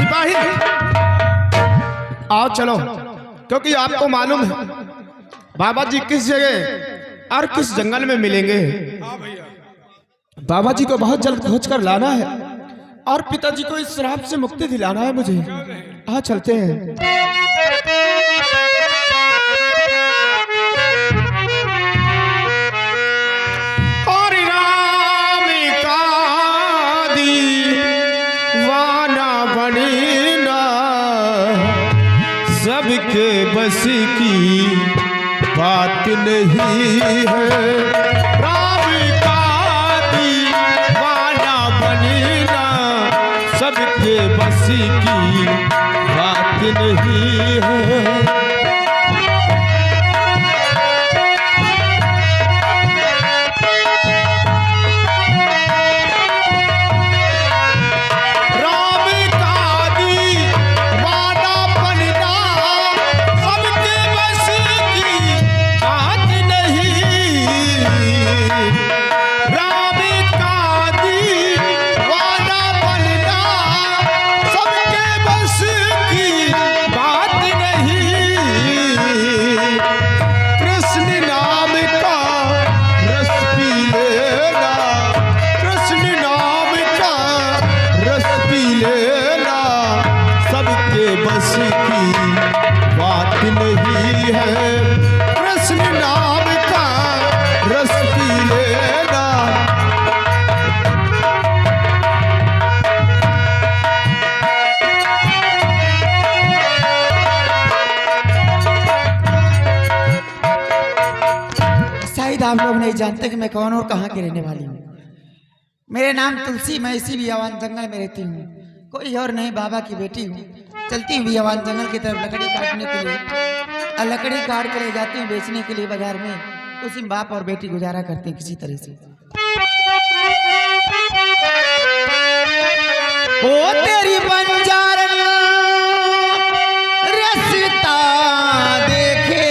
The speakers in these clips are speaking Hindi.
सिपाही आओ चलो, क्योंकि आपको मालूम है बाबा जी किस जगह और किस जंगल में मिलेंगे। बाबा जी को बहुत जल्द खोज कर लाना है और पिताजी को इस श्राप से मुक्ति दिलाना है मुझे। आ चलते हैं। और राम का दीवाना बनीना सबके बस की बात नहीं है। सबके बस की बात नहीं है। आप लोग नहीं जानते कि मैं कौन और कहाँ की रहने वाली हूँ। मेरे नाम तुलसी, मैं इसी बियावान जंगल में रहती हूँ। कोई और नहीं, बाबा की बेटी हूँ। चलती हूँ बियावान जंगल की तरफ लकड़ी काटने के लिए, और लकड़ी काट कर ले जाती हूँ बेचने के लिए बाजार में। उसी में बाप और बेटी गुजारा करते हैं किसी तरह से। ओ तेरी बंजारा रस्ता देखे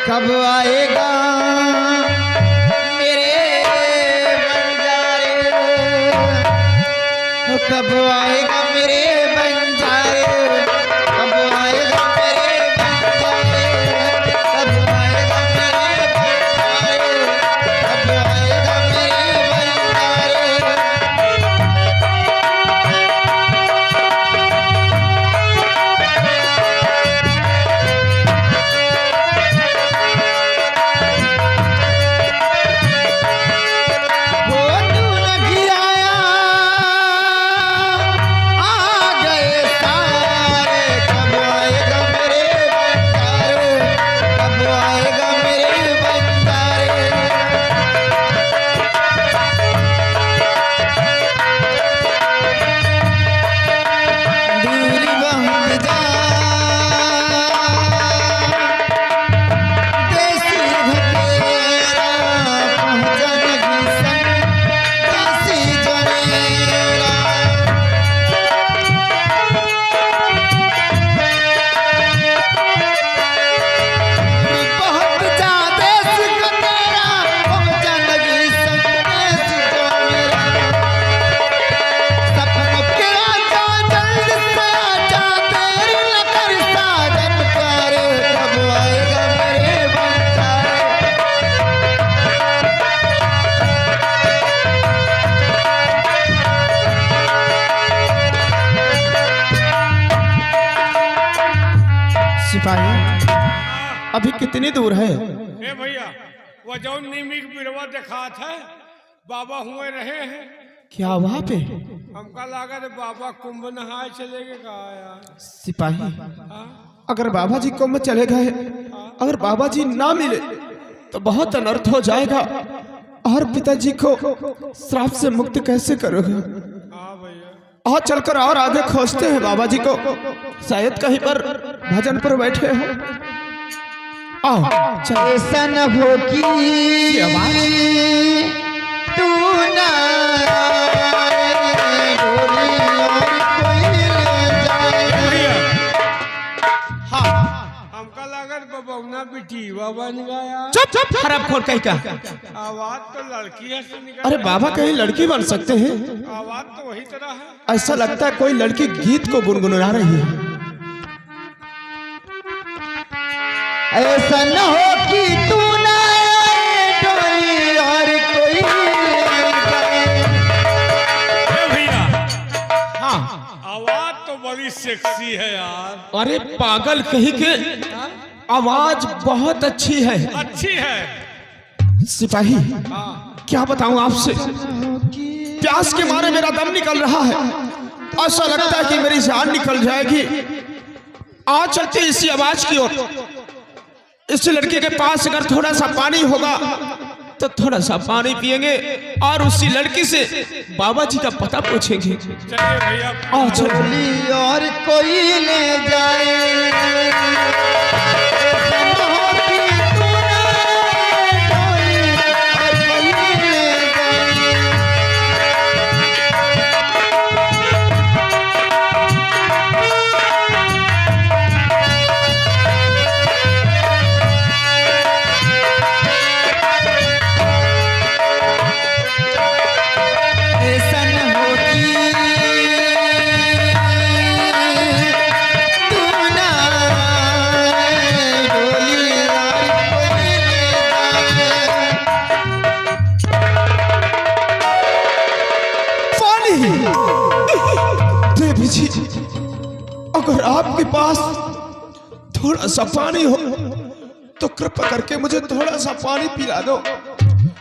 कब आएगा मेरे बंजारे, कब आएगा मेरे बंजारे, कब आएगा मेरे बंजारे, कब आएगा मेरे बंजारे, कब आएगा मेरे बंजारे। सिपाही अभी कितनी दूर है? ए भैया वो जो नीमिक बिरवा देखा था बाबा हुए रहे हैं क्या वहाँ पे? हमका लगा थे बाबा कुंभ नहाए चले गए कहा यार। सिपाही अगर बाबा जी कुंभ चले गए, अगर बाबा जी ना मिले तो बहुत अनर्थ हो जाएगा, और पिताजी को श्राप से मुक्त कैसे करोगे? हाँ भैया और चलकर और आगे खोजते हैं बाबा जी को, शायद कहीं पर भजन पर बैठे हो। ऐसा न हो कि तू ना हमका लागत बबौना टीवा बन गया। चुप चुप खराब खोर कहीं का। आवाज तो लड़की है से निकल। अरे बाबा कहीं लड़की बन सकते हैं? आवाज तो वही तरह है। ऐसा लगता है कोई लड़की गीत को गुनगुना रही है। ऐसा न हो कि तू ना आए डोली और कोई ए भैया, हाँ आवाज तो बड़ी सेक्सी है यार। अरे पागल कहीं के, आवाज बहुत अच्छी है। अच्छी है। सिपाही हाँ क्या बताऊं आपसे, प्यास के मारे मेरा दम निकल रहा है। ऐसा लगता है कि मेरी जान निकल जाएगी। आ चलते इसी आवाज की ओर। इस लड़के के पास अगर थोड़ा सा पानी होगा तो थोड़ा सा पानी पिएंगे और उसी लड़की से बाबा जी का पता पूछेंगे। चलिए भैया। आओ चलो। डोली और कोई ले जाए। ऐसा न हो कि तू ना आए डोली और कोई ले जाए। ऐसा न हो कि तू ना आए डोली और कोई ले जाए। पानी देवी जी, अगर आपके पास थोड़ा सा पानी हो तो कृपा करके मुझे थोड़ा सा पानी पिला दो,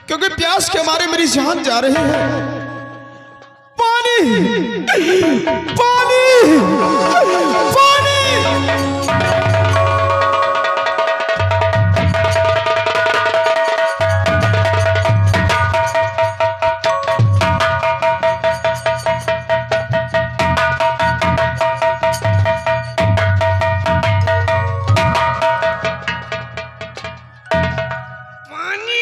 क्योंकि प्यास के मारे मेरी जान जा रही है। पानी पानी पानी। पानी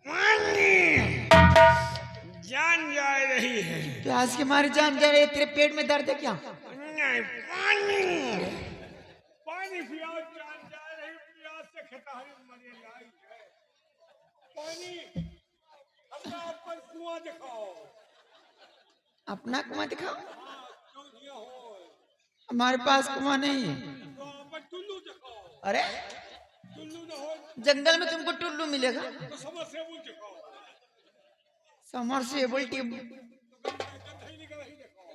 पानी जान जा रही है। प्यास के मारे जान जा रही है। तेरे पेट में दर्द है क्या? नहीं, पानी पानी पियाओ, जान जा रही। प्यास से खितारी मरी लाई है। पानी अपना ऊपर कुआं दिखाओ। अपना कुआं दिखाओ। क्यों दिया हो? हमारे पास कुआं नहीं है। तो ऊपर टुल्लू दिखाओ। अरे टुल्लू न हो जंगल में तुमको टुल्लू मिलेगा। तो समरसेबुल दिखाओ। Submersible tube. गंदगी निकल रही दिखाओ।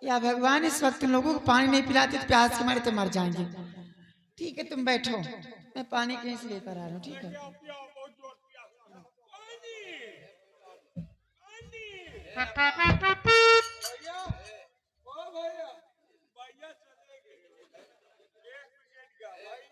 या भगवान, इस वक्त तुम लोगों को पानी नहीं पिलाते तो प्यास के मारे तो मर जाएंगे। ठीक है तुम बैठो, मैं पानी कहीं से लेकर आ रहा हूँ। ठीक है पियाओ पियाओ, बहुत जोर पियास है। पानी पानी। भैया ओ भैया, भैया चले गए। एक मिनट का भैया।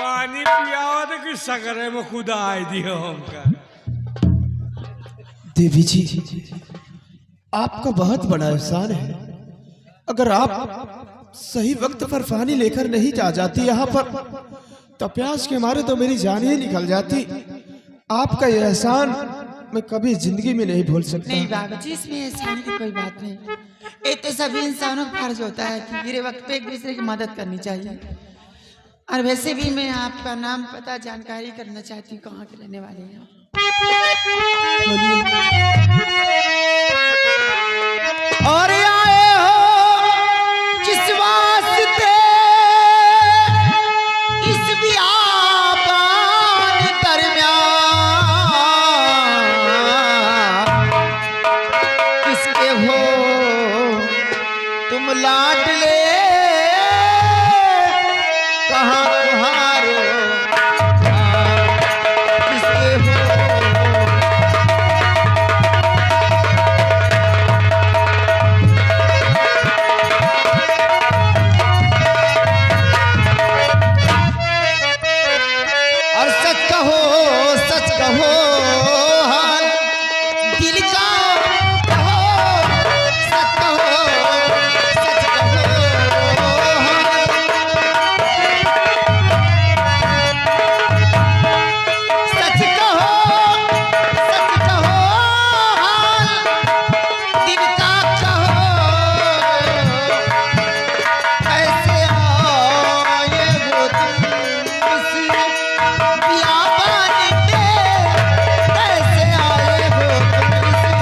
पानी पियाओ तो कि सगरे में खुदा आई दियो हमका। देवी जी, आपका बहुत बड़ा एहसान है। अगर आप सही वक्त पर पानी लेकर नहीं जा जाती यहाँ पर तो प्यास के मारे तो मेरी जान ही निकल जाती। आपका यह एहसान मैं कभी जिंदगी में नहीं भूल सकता। नहीं बाबा जी, इसमें एहसान की कोई बात नहीं। ये तो सभी इंसानों का फर्ज होता है कि गिरे वक्त पे एक दूसरे की मदद करनी चाहिए। और वैसे भी मैं आपका नाम पता जानकारी करना चाहती हूँ, कहाँ के रहने वाले हैं आप? और आए हो जिस वास्ते इस बियाबान दरमियान लाडले कहाँ तुम्हारो किसके हो और सच कहो हाल दिल का कहो सच कहो हाल सच कहो हाल दिल का कहो कैसे आए हो तुम किसी बियाबान पे कैसे आए हो तुम किसी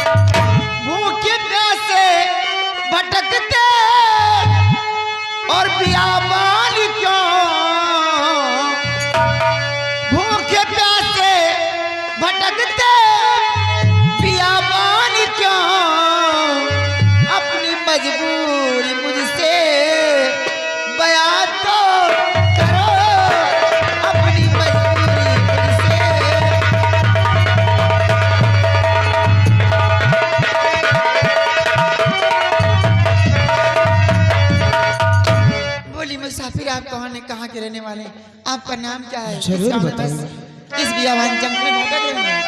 भूखे प्यासे भटकते और बियाबान क्यों भूखे प्यासे भटकते बियाबान क्यों अपनी मजबूरी मुझसे बयां तो करो अपनी मजबूरी मुझसे बोली मुसाफिर आप कहाँ के रहने वाले हैं? आपका नाम क्या है? जरूर इस गाँव में बताऊंगा। बस इस बियावान जंगल में भटक रहे हैं।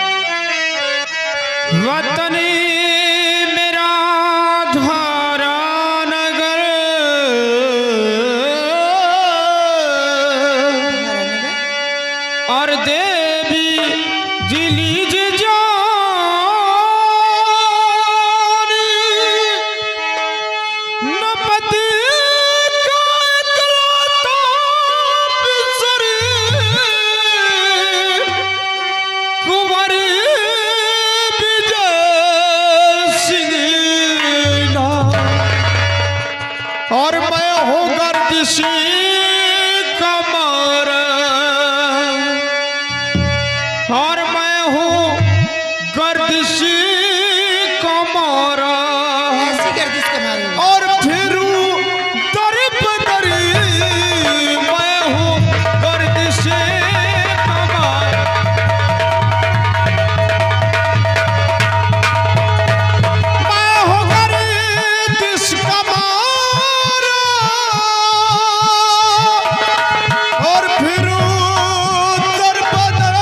वतनी मेरा धारा नगर यहाँ रहने का और देवी जिलीज जान नपति का इकलौता बिसरी कुंवर विजय सिंह नाम और मैं हूँ गर्दिशी का मारा और मैं हूँ गर्दिशी का मारा ऐसी गर्दिश के मारे हुए। और फिर दर बदरी मैं हूँ गर्दिशी का मारा मैं हूँ गर्दिश का मारा और फिर दर बदर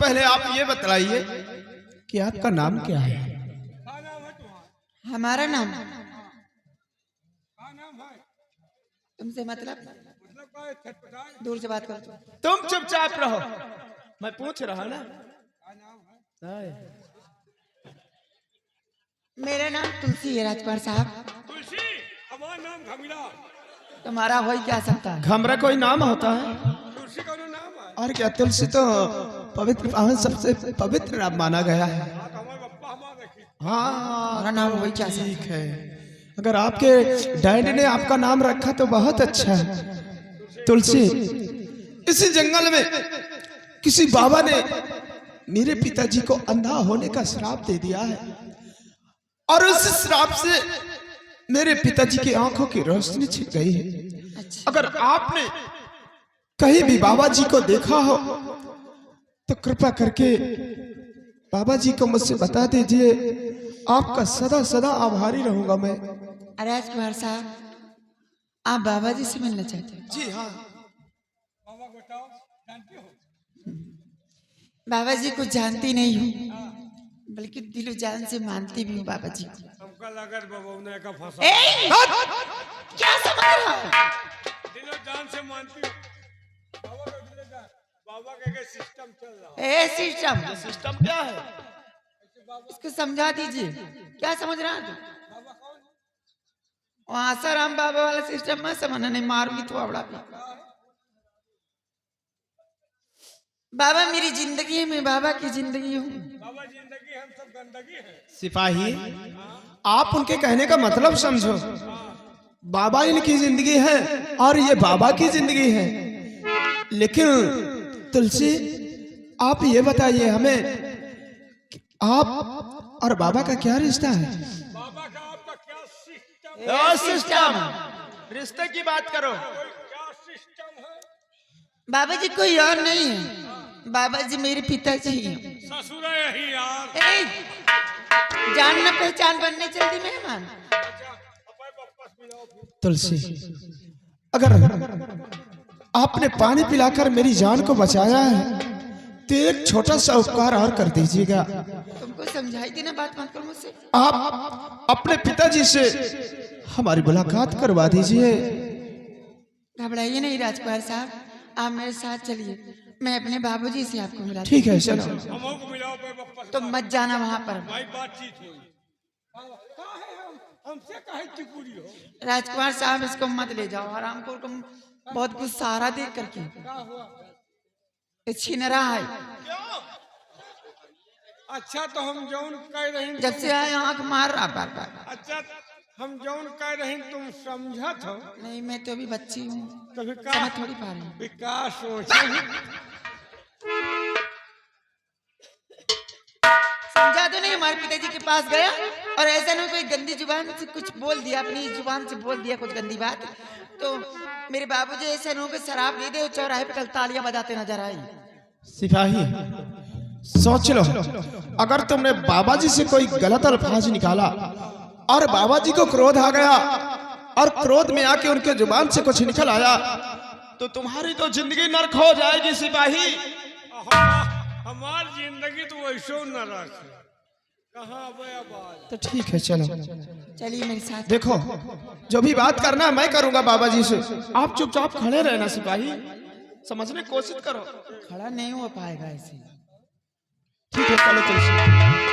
पहले आप ये बतलाइए कि आपका नाम क्या है? क्या नाम है तुम्हारा? हमारा नाम क्या नाम है? तुमसे मतलब मतलब क्या है? छटपटाए? दूर से बात करो तुम चुपचाप रहो, मैं पूछ रहा ना। क्या नाम है? मेरा नाम तुलसी है राजकुमार साहब। तुलसी। हमारा नाम घमिला। तुम्हारा हो ही क्या सकता है? घमरा कोई नाम होता है? तुलसी का नाम है। और क्या, तुलसी तो पवित्र पावन सबसे पवित्र नाम माना गया है। हाँ, तो हमारे पप्पा हमारे रखी। हाँ हमारा नाम वही क्या ठीक है, अगर आपके डैडी ने आपका नाम रखा तो बहुत अच्छा है। तुलसी, इसी जंगल में किसी बाबा ने मेरे पिताजी को अंधा होने का श्राप दे दिया है, और उस श्राप से मेरे पिताजी की आंखों की रोशनी छिप गई है। अच्छा। अगर आपने कहीं भी बाबा जी को देखा हो तो कृपा करके बाबा जी को मुझसे बता दीजिए, आपका सदा सदा आभारी रहूंगा मैं। राजकुमार साहब, आप बाबा जी से मिलना चाहते हैं? जी हाँ। बाबा को बताओ, जानते हो? बाबा जी को जानती नहीं हूँ, बल्कि दिलो जान से मानती भी हूँ बाबा जी को। हमका लगा बाबा ने का फंसा। क्या समझ रहा हो? दिलो जान से मानती हूँ। बाबा का दिलो जान। बाबा का सिस्टम चल रहा है। ए सिस्टम, सिस्टम क्या है? इसको समझा दीजिए, क्या समझ रहा है तू? बाबा कौन? वहाँ आसाराम बाबा वाला सिस्टम मैं समझना नहीं, मारूंगी तो आवड़ा भी। बाबा मेरी जिंदगी है, मैं बाबा की जिंदगी हूँ। बाबा जिंदगी हम सब गंदगी है। सिपाही, आप उनके कहने का मतलब समझो। बाबा इनकी जिंदगी है और ये बाबा की जिंदगी है, लेकिन तुलसी आप ये बताइए हमें कि आप और बाबा का क्या रिश्ता है? बाबा का आपका क्या सिस्टम? सिस्टम, रिश्ते की बात करो। क्या सिस्टम है? बाबा जी कोई और नहीं है, बाबा जी मेरे पिताजी हैं। ससुर है यही यार। ए, जानना पहचान बनने चलती मेहमान। अपने वापस मिलाओ फिर। तुलसी, अगर आपने पानी पिलाकर मेरी जान को बचाया है तो एक छोटा सा उपकार और कर दीजिएगा। तुमको समझाई थी ना, बात मत करो मुझसे। आप अपने पिताजी से हमारी मुलाकात करवा दीजिए। घबराइए नहीं राजकुमार साहब, आप मेरे साथ चलिए, मैं अपने बाबूजी से आपको मिला। ठीक है चलो। हमों को मिलाओ पे वापस। तुम मत जाना वहाँ पर। भाई बातचीत हुई। कहाँ है हम? हमसे काहे चुपूरी हो? राजकुमार साहब इसको मत ले जाओ, आराम को तुम बहुत गुस्सा आ रहा देख करके। क्या हुआ? ये छीन रहा है। अच्छा तो हम जौन कह रही। जब से आए आंख मार रहा बार बार। अच्छा हम जौन कह रही तुम समझत हो? नहीं, मैं तो अभी बच्ची हूँ, तो समझ थोड़ी पा रही हूँ। विकास सोचे। समझा तो नहीं, हमारे पिताजी के पास गया और ऐसा नहीं कोई गंदी जुबान से कुछ बोल दिया, अपनी जुबान से बोल दिया कुछ गंदी बात, तो मेरे बाबूजी ऐसा नहीं कि शराब दे दे और चौराहे पे कल तालियां बजाते नजर आई। सिपाही, सोच लो, अगर तुमने बाबा जी से कोई गलत अल्फाज निकाला और बाबा जी को क्रोध आ गया और क्रोध में आके उनके जुबान से कुछ निकल आया तो तुम्हारी तो जिंदगी नर्क हो जाएगी सिपाही। हमार जिंदगी तो वैसो न रखे। कहाँ बात? तो ठीक है चलो, चलिए मेरे साथ। देखो जो भी बात करना है मैं करूंगा बाबा जी से, आप चुपचाप खड़े रहना सिपाही, समझने की कोशिश करो। खड़ा नहीं हो पाएगा ऐसे। ठीक है चलो तुलसी।